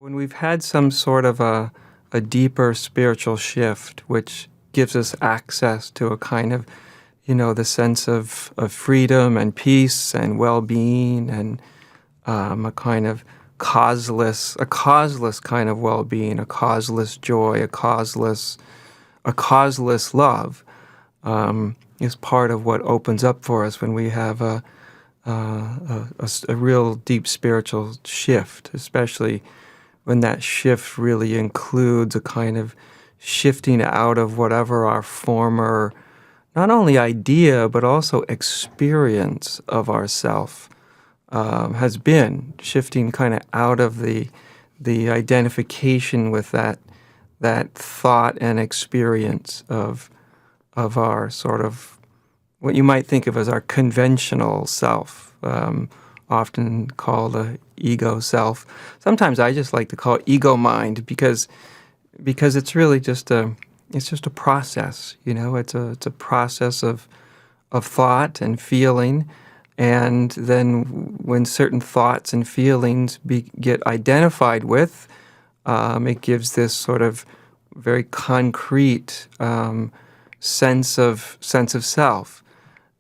When we've had some sort of a deeper spiritual shift, which gives us access to a kind of, the sense of freedom and peace and well-being and a kind of causeless kind of well-being, a causeless joy, a causeless love, is part of what opens up for us when we have a real deep spiritual shift, especially when that shift really includes a kind of shifting out of whatever our former, not only idea, but also experience of ourself has been, shifting kind of out of the identification with that thought and experience of our sort of what you might think of as our conventional self, often called a ego self. Sometimes I just like to call it ego mind because it's really just a process. It's a process of thought and feeling, and then when certain thoughts and feelings get identified with, it gives this sort of very concrete sense of self.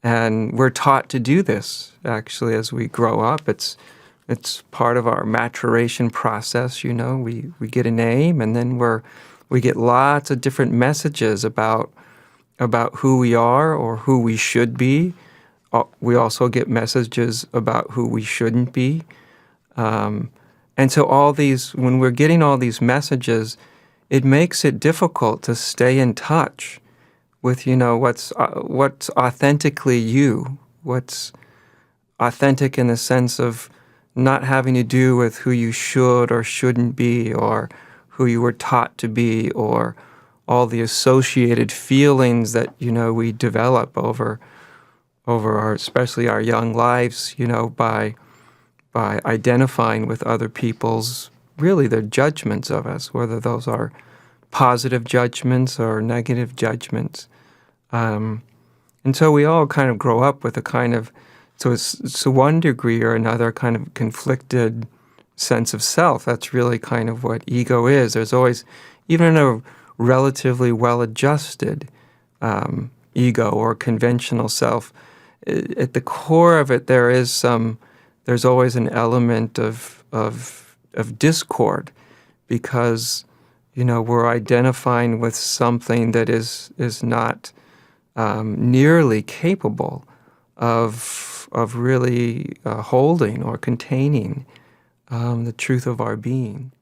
And we're taught to do this, actually, as we grow up. It's part of our maturation process, We get a name, and then we get lots of different messages about who we are or who we should be. We also get messages about who we shouldn't be. And so when we're getting all these messages, it makes it difficult to stay in touch with what's authentically you, what's authentic in the sense of not having to do with who you should or shouldn't be, or who you were taught to be, or all the associated feelings that we develop over especially our young lives, by identifying with other people's, really, their judgments of us, whether those are positive judgments or negative judgments. And so we all kind of grow up with a kind of, to one degree or another, kind of conflicted sense of self. That's really kind of what ego is. There's always, even in a relatively well-adjusted ego or conventional self, at the core of it, there's always an element of discord, because we're identifying with something that is not nearly capable of really holding or containing the truth of our being.